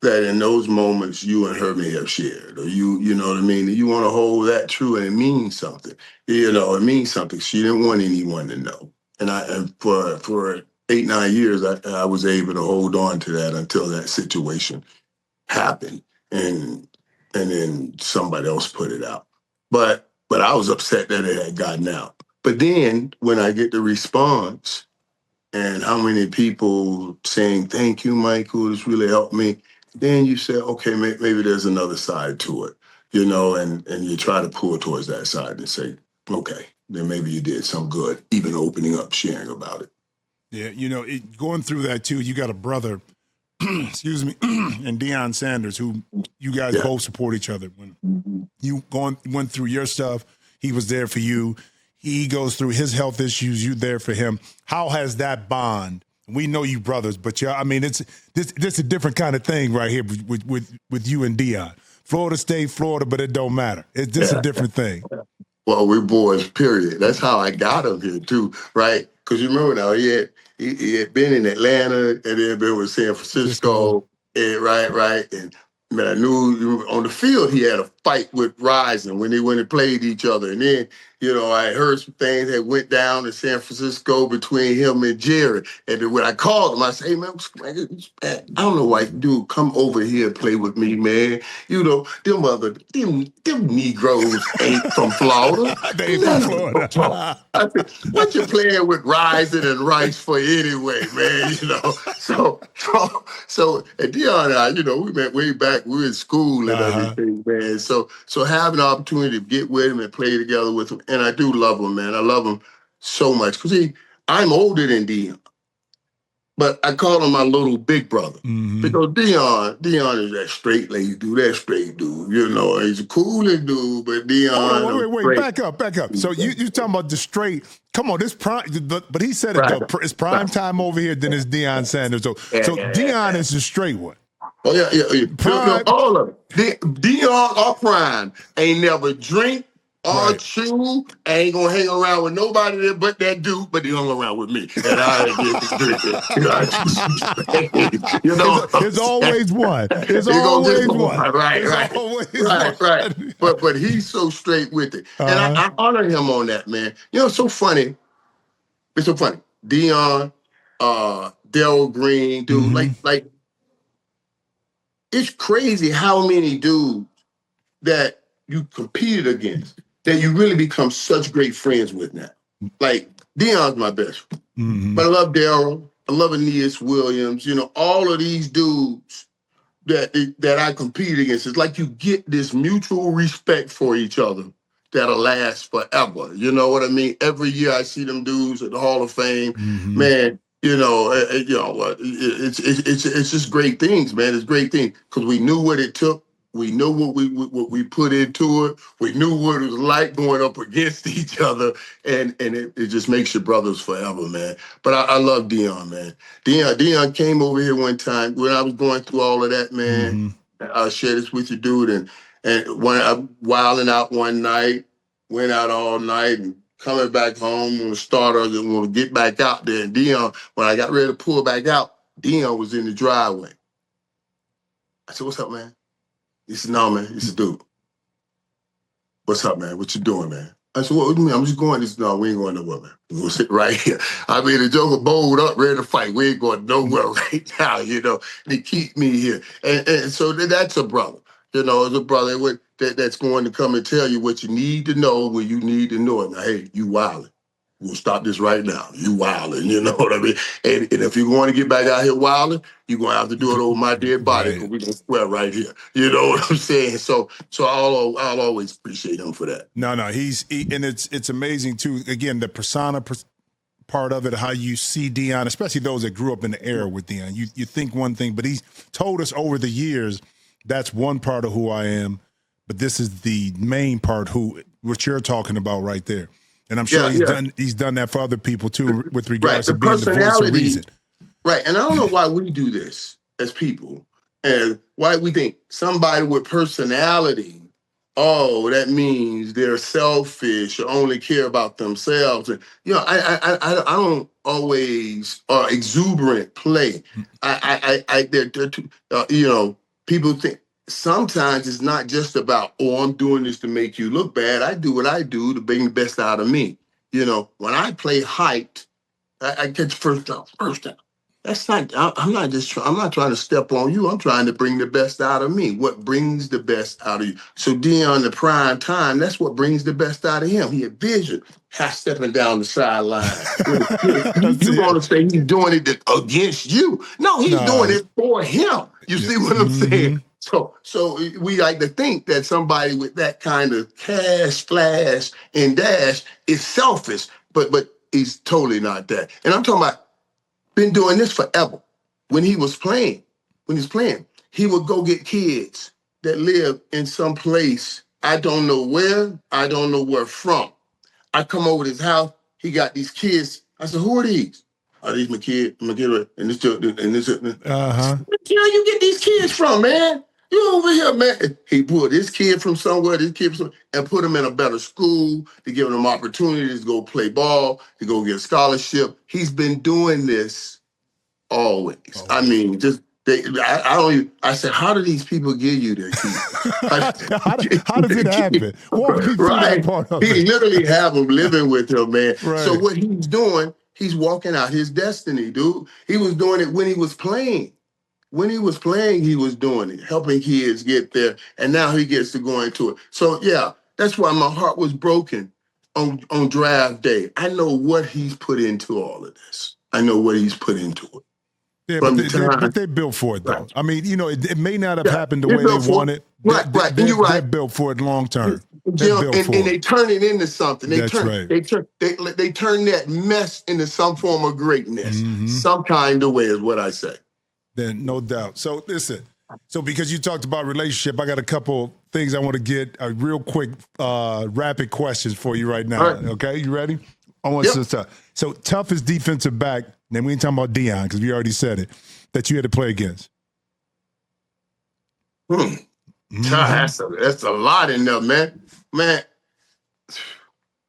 in those moments you and her may have shared, or you know what I mean? You want to hold that true, and it means something. It means something. She didn't want anyone to know. And for 8, 9 years, I was able to hold on to that until that situation happened. And then somebody else put it out. But I was upset that it had gotten out. But then when I get the response, and how many people saying, thank you, Michael, this really helped me. Then you say, okay, maybe there's another side to it, and you try to pull towards that side and say, okay, then maybe you did some good, even opening up, sharing about it. Yeah, going through that too, you got a brother, excuse me, and Deion Sanders, who you guys both support each other. When you went through your stuff, he was there for you. He goes through his health issues, you there for him. How has that bond? We know you brothers, but it's this a different kind of thing right here with you and Deion. Florida State, Florida, but it don't matter. It's just a different thing. Well, we're boys, period. That's how I got him here too, right? Because you remember now, he had been in Atlanta and then been with San Francisco. And, right. And man, I knew on the field he had a fight with Eisen when they played each other. And then, I heard some things that went down in San Francisco between him and Jerry. And then when I called him, I said, hey, man, I don't know why, dude, come over here and play with me, man. Them Negroes ain't from Florida. They ain't from Florida. I said, what you playing with Rising and Rice for anyway, man? So and Deion and I, we met way back. We were in school and everything, man. So having the opportunity to get with him and play together with him, and I do love him, man. I love him so much because I'm older than Deion. But I call him my little big brother because Deion is that straight laced dude, that straight dude. He's a coolest dude, but Deion. Wait, back up. So you talking about the straight? Come on, this prime. But he said it though. It's prime time over here. Then it's Deion Sanders. So Deion is the straight one. Oh yeah. Prime. All of it. Deion or Prime ain't never drink. Chew, ain't gonna hang around with nobody there but that dude, but he hung around with me. And I There's always one. There's always one. Right. But he's so straight with it. And I honor him on that, man. It's so funny. It's so funny. Deion, Daryl Green, dude, like it's crazy how many dudes that you competed against that you really become such great friends with now. Like, Deion's my best friend. But I love Daryl. I love Aeneas Williams. All of these dudes that I compete against. It's like you get this mutual respect for each other that'll last forever. You know what I mean? Every year I see them dudes at the Hall of Fame. Man, it's just great things, man. It's great things because we knew what it took. We knew what we put into it. We knew what it was like going up against each other, and it just makes you brothers forever, man. But I love Deion, man. Deion came over here one time when I was going through all of that, man. I'll share this with you, dude. And when I'm wilding out one night, went out all night, and coming back home on the starter, and want to get back out there. And Deion, when I got ready to pull back out, Deion was in the driveway. I said, "What's up, man?" He said, "No, man." He said, "Dude, what's up, man? What you doing, man?" I said, "What do you mean? I'm just going." He said, "No, we ain't going nowhere, man. We're going to sit right here." I mean, the Joker bowled up, ready to fight. We ain't going nowhere right now, They keep me here. And so that's a brother. It's a brother that's going to come and tell you what you need to know when you need to know it. Now, hey, you wildin'. We'll stop this right now. You wilding, you know what I mean? And if you're going to get back out here wilding, you're going to have to do it over my dead body because we're going to swear right here. You know what I'm saying? So I'll always appreciate him for that. No, and it's amazing too. Again, the persona part of it, how you see Deion, especially those that grew up in the era with Deion. You think one thing, but he's told us over the years, that's one part of who I am. but this is the main part. What you're talking about right there, and I'm sure he's done that for other people too, with regards to being the voice of reason. Right, and I don't know why we do this as people, and why we think somebody with personality, oh, that means they're selfish or only care about themselves. And I don't always exuberant play. They're too, people think sometimes it's not just about, oh, I'm doing this to make you look bad. I do what I do to bring the best out of me. When I play hyped, I catch first down. That's not. I'm not trying to step on you. I'm trying to bring the best out of me. What brings the best out of you? So Deion, the prime time, that's what brings the best out of him. He had vision. Half stepping down the sideline. You want to say he's doing it against you? No, he's doing it for him. You see what I'm saying? So we like to think that somebody with that kind of cash, flash, and dash is selfish, but he's totally not that. And I'm talking about been doing this forever. When he was playing, he would go get kids that live in some place, I don't know where from. I come over to his house, he got these kids. I said, who are these? Are these my kid? And this. Uh-huh. Where you get these kids from, man? You over here, man. He pulled this kid from somewhere, and put him in a better school to give them opportunities to go play ball, to go get a scholarship. He's been doing this always. I mean, I said, how do these people give you their keys? how does it happen? Walk me through that part of it. He literally have them living with him, man. Right. So what he's doing, he's walking out his destiny, dude. He was doing it when he was playing. When he was playing, he was doing it, helping kids get there, and now he gets to go into it. So yeah, that's why my heart was broken on draft day. I know what he's put into all of this. I know what he's put into it. Yeah, but they're built for it, though. Right. I mean, it may not have happened the way they want it. Right. And you're right. They're built for it long term. And they turn it into something. They turn that mess into some form of greatness. Mm-hmm. Some kind of way is what I say. Then no doubt. So listen. So because you talked about relationship, I got a couple things I want to get a real quick, rapid questions for you right now. Right. Okay, you ready? I want to start. So toughest defensive back. Then we ain't talking about Deion because we already said it, that you had to play against. Mm-hmm. That's a lot in there, man. Man,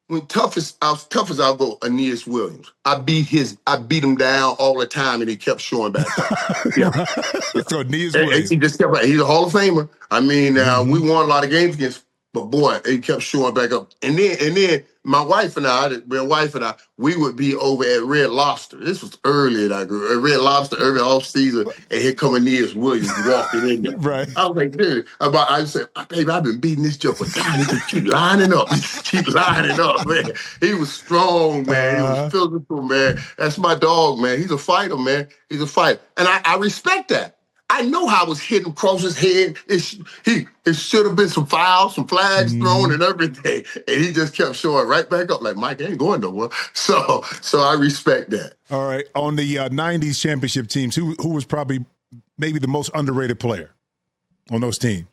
I'll go Aeneas Williams. I beat him down all the time, and he kept showing back up. Yeah. So Aeneas Williams. He just kept. He's a Hall of Famer. I mean, we won a lot of games against, but boy, he kept showing back up. And then my wife and I, we would be over at Red Lobster. This was early that I grew at Red Lobster, Irvin off season, and here come Aeneas Williams walking in there. Right. I was like, dude, I said, baby, I've been beating this joker down. He just keep lining up. Man. He was strong, man. He was physical, man. That's my dog, man. He's a fighter, man. He's a fighter. And I respect that. I know how I was hitting across his head. It should have been some fouls, some flags thrown and everything. And he just kept showing right back up like, Mike, I ain't going nowhere. So I respect that. All right. On the 90s championship teams, who was probably maybe the most underrated player on those teams?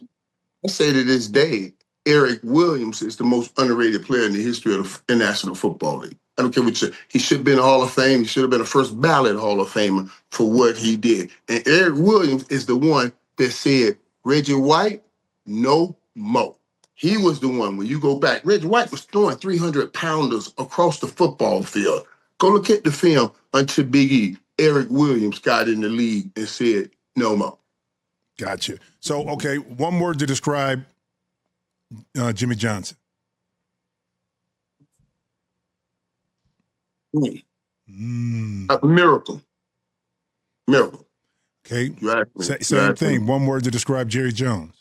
I say to this day, Eric Williams is the most underrated player in the history of the National Football League. I don't care what you say. He should have been in the Hall of Fame. He should have been a first ballot Hall of Famer for what he did. And Eric Williams is the one that said, Reggie White, no more. He was the one, when you go back, Reggie White was throwing 300-pounders across the football field. Go look at the film until Big E, Eric Williams, got in the league and said, no more. Gotcha. So, okay, one word to describe Jimmy Johnson. A miracle. Okay. Same thing. One word to describe Jerry Jones.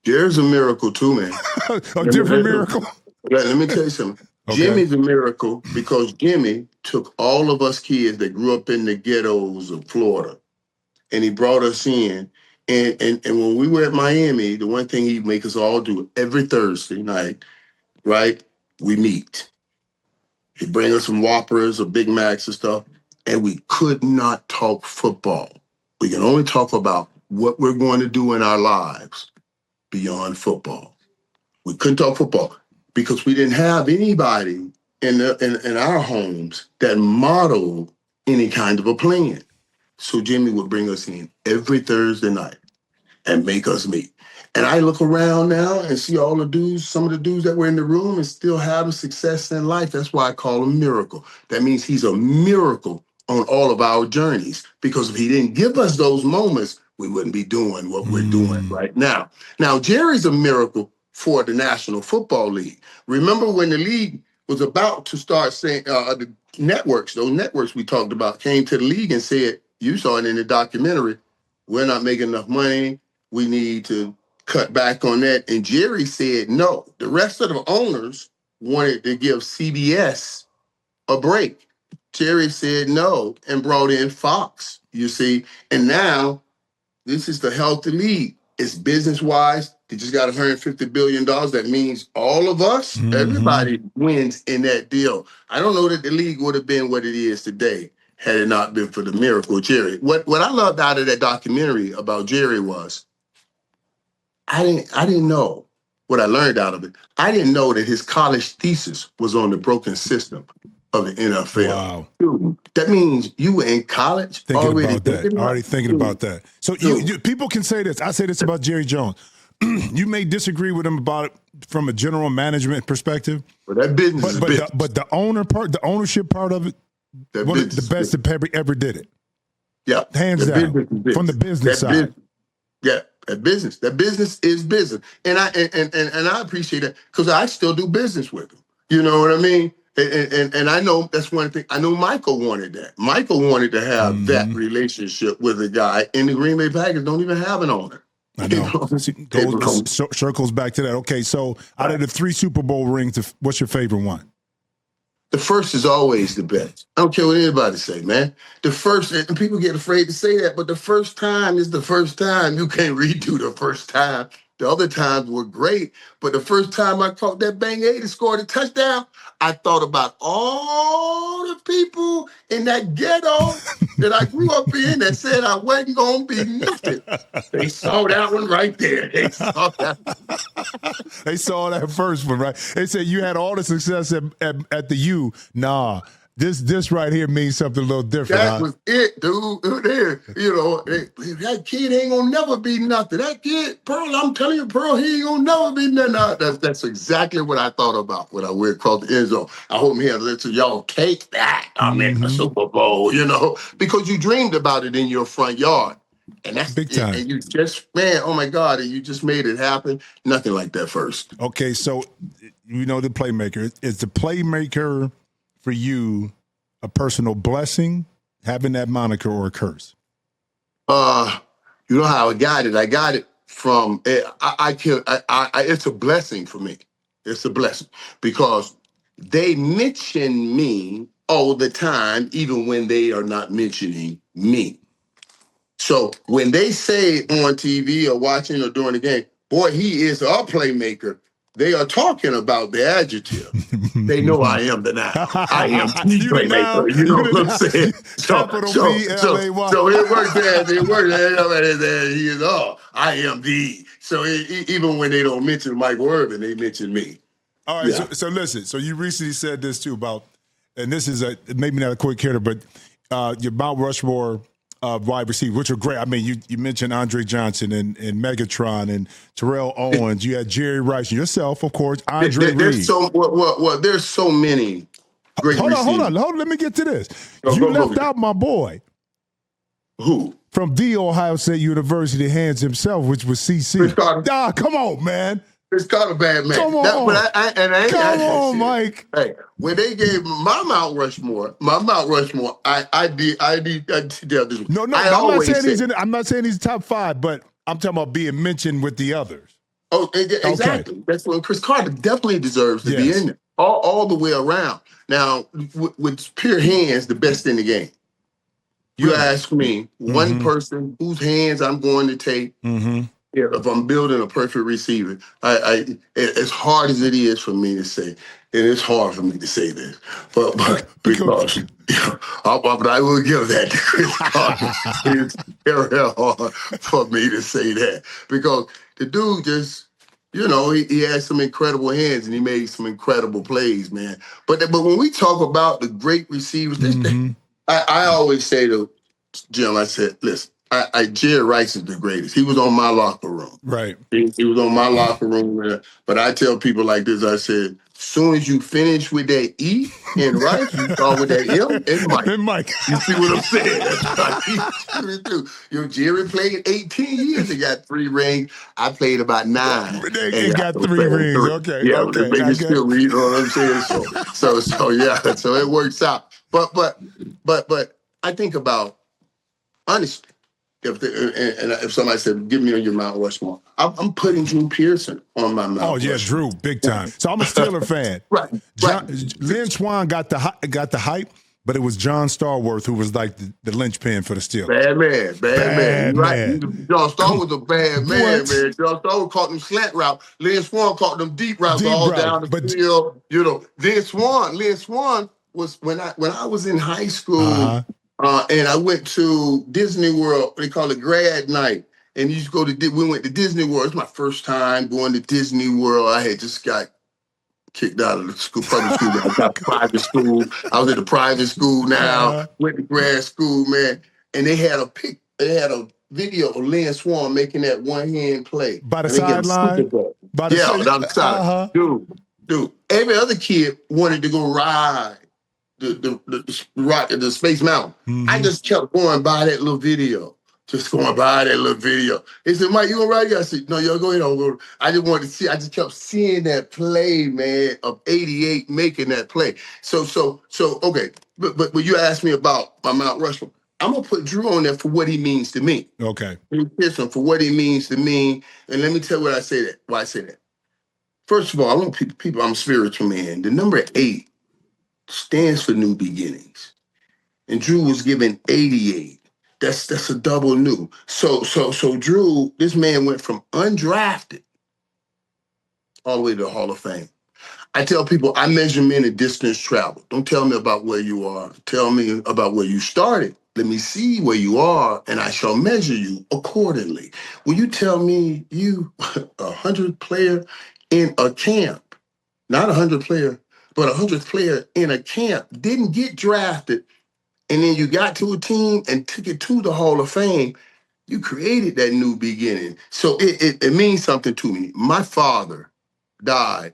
Jerry's a miracle too, man. A different miracle? Let me tell you something. Okay. Jimmy's a miracle because Jimmy took all of us kids that grew up in the ghettos of Florida and he brought us in. And when we were at Miami, the one thing he'd make us all do every Thursday night, right, we meet. He'd bring us some Whoppers or Big Macs and stuff, and we could not talk football. We can only talk about what we're going to do in our lives. beyond football. We couldn't talk football because we didn't have anybody in our homes that modeled any kind of a plan. So Jimmy would bring us in every Thursday night and make us meet. And I look around now and see all the dudes, some of the dudes that were in the room and still having success in life. That's why I call him Miracle. That means he's a miracle on all of our journeys, because if he didn't give us those moments, we wouldn't be doing what we're doing right now. Now, Jerry's a miracle for the National Football League. Remember when the league was about to start saying, the networks, those networks we talked about, came to the league and said, you saw it in the documentary, we're not making enough money, we need to cut back on that. And Jerry said no. The rest of the owners wanted to give CBS a break. Jerry said no and brought in Fox, you see. And now this is the healthy league. It's business-wise. They just got $150 billion. That means all of us, everybody wins in that deal. I don't know that the league would have been what it is today had it not been for the miracle of Jerry. What I loved out of that documentary about Jerry was I didn't know what I learned out of it. I didn't know that his college thesis was on the broken system of the NFL. Wow. Dude, that means you were in college already thinking about that. So people can say this. I say this about Jerry Jones. You may disagree with him about it from a general management perspective. But that business but the ownership part of it, one of the best that ever did it. Yeah. Hands down. From the business side. That business is business. And I appreciate that because I still do business with him. You know what I mean? And I know that's one thing. I know Michael wanted that. Michael wanted to have that relationship with a guy, and the Green Bay Packers don't even have an owner. I know. Circles back to that. Okay, so out of the 3 Super Bowl rings, what's your favorite one? The first is always the best. I don't care what anybody say, man. The first, and people get afraid to say that, but the first time is the first time. You can't redo the first time. The other times were great, but the first time I caught that bang 8 and scored a touchdown, I thought about all the people in that ghetto that I grew up in that said I wasn't going to be nothing. They saw that one right there. They saw that. They saw that first one, right? They said you had all the success at the U. Nah. This right here means something a little different. That was it, dude. There, that kid ain't gonna never be nothing. That kid, Pearl, I'm telling you, Pearl, he ain't gonna never be nothing. That's exactly what I thought about when I went across the end zone. I hope he had to let y'all take that. I'm in the Super Bowl, because you dreamed about it in your front yard. And that's big time. And you just, man, oh my God, and you just made it happen. Nothing like that first. Okay, so the Playmaker. Is the Playmaker for you a personal blessing, having that moniker, or a curse? You know how I got it? I got it from, it's a blessing for me. It's a blessing because they mention me all the time, even when they are not mentioning me. So when they say on TV or watching or during the game, boy, he is a playmaker, they are talking about the adjective. They know I am the noun. I am the playmaker. You know what I'm saying? So it works there. It works there. He is I am the. So even when they don't mention Michael Irvin, they mention me. All right. Yeah. So listen. So you recently said this too about, and this is maybe not a quick hitter, but your Mount Rushmore wide receiver, which are great. I mean, you mentioned Andre Johnson and Megatron and Terrell Owens. You had Jerry Rice, yourself, of course, Andre Reed. There's so many great Hold receivers. on. Let me get to this. You left out my boy. Who? From The Ohio State University hands himself, which was CC. Come on, man. It's called a bad man. Come on, Mike. Hey, when they gave my Mount Rushmore, I did this. No, I'm not saying he's top 5, but I'm talking about being mentioned with the others. Oh, exactly. Okay. That's what Chris Carter definitely deserves to be in there, all the way around. Now, with pure hands, the best in the game. You ask me, one person whose hands I'm going to take. Yeah, if I'm building a perfect receiver, as hard as it is for me to say, and it's hard for me to say this, but because but I will give that to Chris Carter. It's very hard for me to say that because the dude just, he had some incredible hands and he made some incredible plays, man. But when we talk about the great receivers, I always say to Jim, I said, listen, Jerry Rice is the greatest. He was on my locker room. Right. He was on my locker room. But I tell people like this, I said, as soon as you finish with that E in Rice, you start with that M in Mike. And Mike. You see what I'm saying? That's what he do. Jerry played 18 years and got 3 rings. I played about 9 and got 3 rings. Okay. Yeah, okay. maybe still, you know what I'm saying? So yeah, so it works out. But I think about, honestly, if somebody said, give me on your Mount Rushmore, I'm putting Drew Pearson on my Mount Rushmore. Oh, yeah, Drew, big time. So I'm a Steeler fan. Right. Lynn Swann got the hype, but it was John Starworth who was like the linchpin for the Steelers. Bad man. Right. John Starr was a bad man, man. John Starr caught them slant route. Lynn Swann caught them deep routes down the field. Lynn Swann was when I was in high school. And I went to Disney World. They call it grad night. And you go to, we went to Disney World. It's my first time going to Disney World. I had just got kicked out of the school, public school. I got private school. I was at a private school now. Went to grad school, man. And they had a video of Lynn Swann making that one-hand play. By the sideline? Down the side. Dude. Every other kid wanted to go ride the Space Mountain. I just kept going by that little video. They said, Mike, you gonna ride? I said, no, yo, go ahead. I just wanted to see. I just kept seeing that play, man, of 88 making that play. So okay. But when you asked me about my Mount Rushmore, I'm gonna put Drew on there for what he means to me. Okay. For what he means to me. And let me tell you why I say that. First of all, I want people, I'm a spiritual man. The number 8 stands for new beginnings. And Drew was given 88. That's a double new. So Drew, this man went from undrafted all the way to the Hall of Fame. I tell people I measure men in distance travel. Don't tell me about where you are. Tell me about where you started. Let me see where you are, and I shall measure you accordingly. Will you tell me you, 100 player in a camp, not 100 player, but 100th player in a camp, didn't get drafted, and then you got to a team and took it to the Hall of Fame, you created that new beginning. So it means something to me. My father died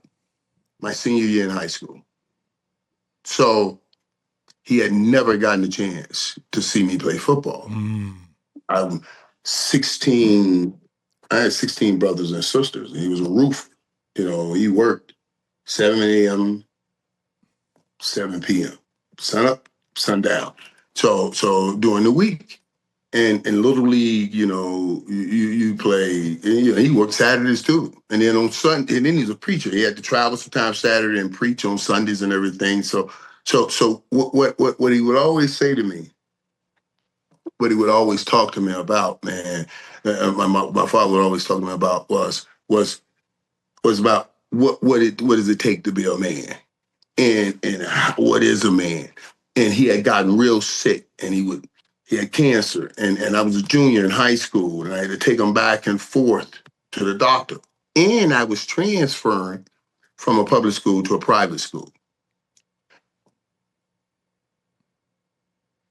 my senior year in high school. So he had never gotten a chance to see me play football. I'm 16. I had 16 brothers and sisters. And he was a roofer. He worked 7 a.m., 7 p.m. Sun up, sun down. So during the week, and in Little League, you play. He worked Saturdays too, and then on Sunday, and then he's a preacher. He had to travel sometimes Saturday and preach on Sundays and everything. So what he would always say to me, what he would always talk to me about, man, my father would always talk to me about was about what does it take to be a man. And what is a man? And he had gotten real sick, and he had cancer, and I was a junior in high school, and I had to take him back and forth to the doctor. And I was transferring from a public school to a private school.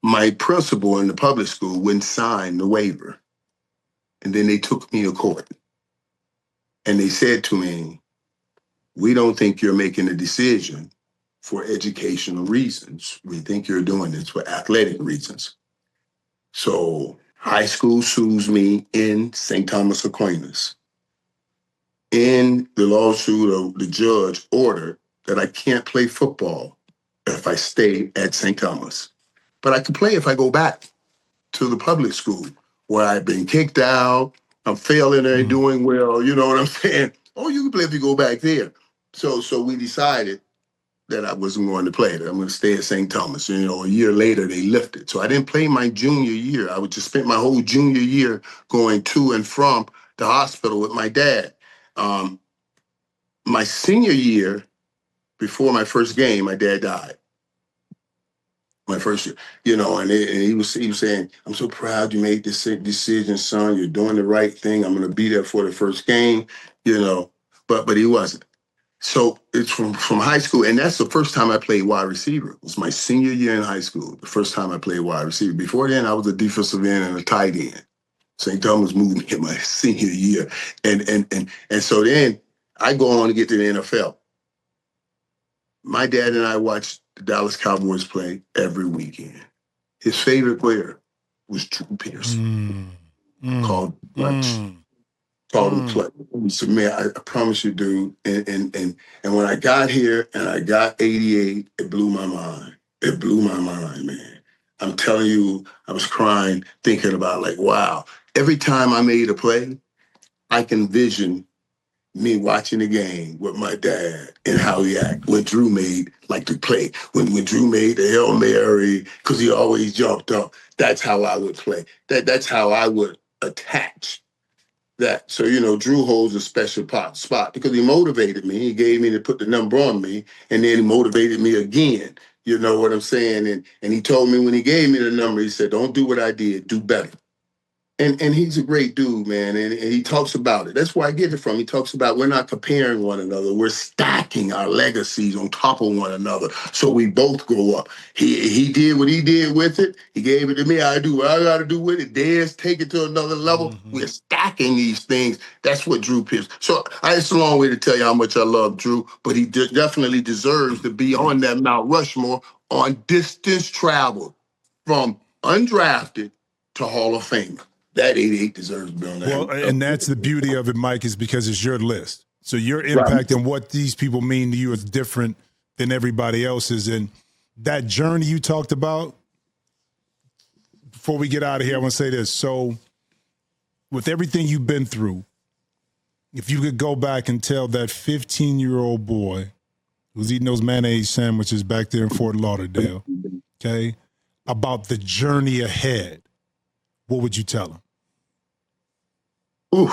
My principal in the public school wouldn't sign the waiver, and then they took me to court, and they said to me, "We don't think you're making a decision for educational reasons. We think you're doing this for athletic reasons." So high school sues me in St. Thomas Aquinas. In the lawsuit, the judge ordered that I can't play football if I stay at St. Thomas. But I can play if I go back to the public school where I've been kicked out, I'm failing there, doing well, you know what I'm saying? Oh, you can play if you go back there. So we decided that I wasn't going to play, that I'm going to stay at St. Thomas. A year later, they lifted. So I didn't play my junior year. I would just spend my whole junior year going to and from the hospital with my dad. My senior year, before my first game, my dad died. My first year, and he was saying, "I'm so proud you made this decision, son. You're doing the right thing. I'm going to be there for the first game, but he wasn't. So it's from high school, and that's the first time I played wide receiver. It was my senior year in high school, the first time I played wide receiver. Before then, I was a defensive end and a tight end. St. Thomas moved me in my senior year, and so then I go on to get to the NFL. My dad and I watched the Dallas Cowboys play every weekend. His favorite player was Drew Pearson. Called Clutch. Called him Clutch. He said, "Man, I promise you, dude." And when I got here and I got 88, it blew my mind. It blew my mind, man. I'm telling you, I was crying, thinking about like, wow. Every time I made a play, I can envision me watching the game with my dad and how he acted when Drew made like the play. When Drew made the Hail Mary, because he always jumped up. That's how I would play. That's how I would attach that. So, Drew holds a special spot because he motivated me. He gave me to put the number on me, and then he motivated me again. You know what I'm saying? And he told me when he gave me the number, he said, "Don't do what I did, do better." And he's a great dude, man. And he talks about it. That's where I get it from. He talks about we're not comparing one another. We're stacking our legacies on top of one another so we both grow up. He did what he did with it. He gave it to me. I do what I got to do with it. Dez, take it to another level. Mm-hmm. We're stacking these things. That's what Drew Pierce. So it's a long way to tell you how much I love Drew, but he definitely deserves to be on that Mount Rushmore on distance travel from undrafted to Hall of Famer. That 88 deserves to be on that. Well, and that's the beauty of it, Mike, is because it's your list. So your impact and what these people mean to you is different than everybody else's. And that journey you talked about, before we get out of here, I want to say this. So with everything you've been through, if you could go back and tell that 15-year-old boy who was eating those mayonnaise sandwiches back there in Fort Lauderdale, okay, about the journey ahead, what would you tell him? You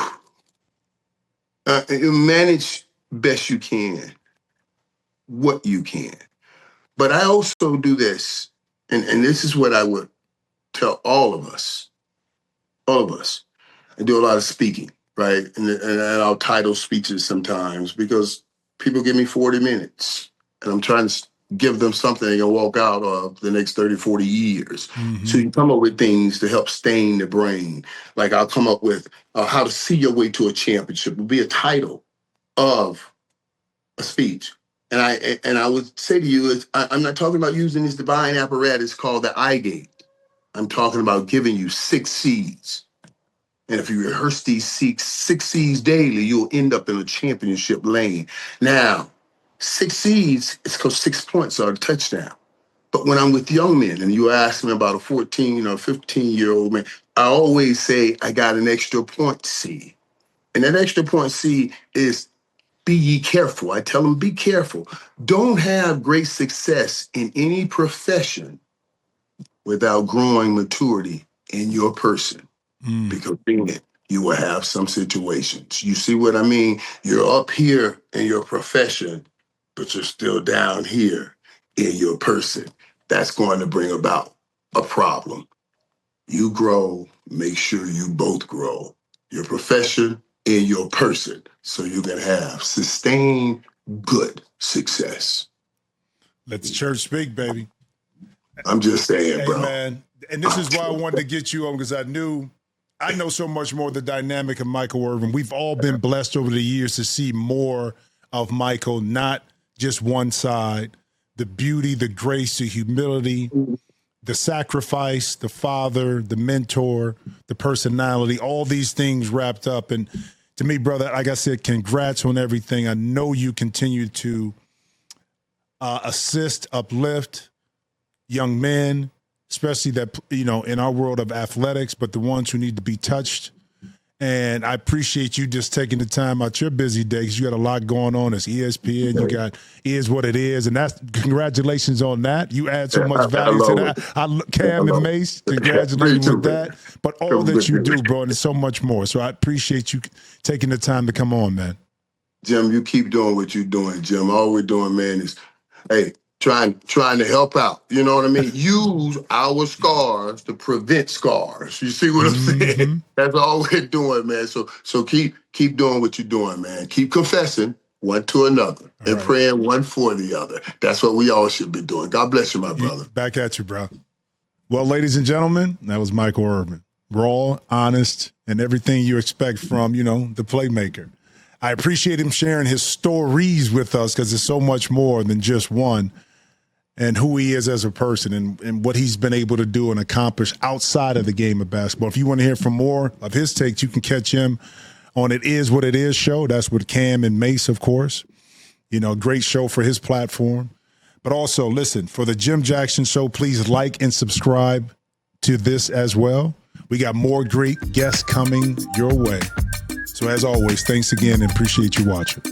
manage best you can, what you can. But I also do this, and this is what I would tell all of us. I do a lot of speaking, right? And I'll title speeches sometimes because people give me 40 minutes, and I'm trying to give them something they can walk out of the next 30, 40 years. Mm-hmm. So you come up with things to help stain the brain. Like I'll come up with how to see your way to a championship would be a title of a speech. And I would say to you, I'm not talking about using this divine apparatus called the eye gate. I'm talking about giving you 6 C's. And if you rehearse these 6 C's daily, you'll end up in a championship lane. Now, 6 C's is because 6 points are a touchdown. But when I'm with young men and you ask me about a 14 or 15-year-old man, I always say I got an extra point C. And that extra point C is be ye careful. I tell them, be careful. Don't have great success in any profession without growing maturity in your person. Because in it, you will have some situations. You see what I mean? You're up here in your profession, but you're still down here in your person. That's going to bring about a problem. You grow, make sure you both grow. Your profession and your person, so you can have sustained good success. Let the church speak, baby. I'm just saying, bro. Man. And this is why I wanted to get you on, because I know so much more of the dynamic of Michael Irvin. We've all been blessed over the years to see more of Michael, not just one side. The beauty, the grace, the humility, the sacrifice, the father, the mentor, the personality, all these things wrapped up. And to me, brother, like I said, congrats on everything. I know you continue to assist, uplift young men, especially that, in our world of athletics, but the ones who need to be touched. And I appreciate you just taking the time out your busy day, because you got a lot going on. It's ESPN, you got Is What It Is, and that's congratulations on that. You add so much value to that. Cam and Mace, congratulations with that. But all that you do, bro, and there's so much more. So I appreciate you taking the time to come on, man. Jim, you keep doing what you're doing, Jim. All we're doing, man, is, hey, trying to help out. You know what I mean? Use our scars to prevent scars. You see what I'm saying? That's all we're doing, man. So keep doing what you're doing, man. Keep confessing one to another and praying one for the other. That's what we all should be doing. God bless you, my brother. Back at you, bro. Well, ladies and gentlemen, that was Michael Irvin. Raw, honest, and everything you expect from, the Playmaker. I appreciate him sharing his stories with us because it's so much more than just one, and who he is as a person and what he's been able to do and accomplish outside of the game of basketball. If you want to hear from more of his takes, you can catch him on It Is What It Is show. That's with Cam and Mace, of course. Great show for his platform. But also, listen, for the Jim Jackson Show, please like and subscribe to this as well. We got more great guests coming your way. So as always, thanks again and appreciate you watching.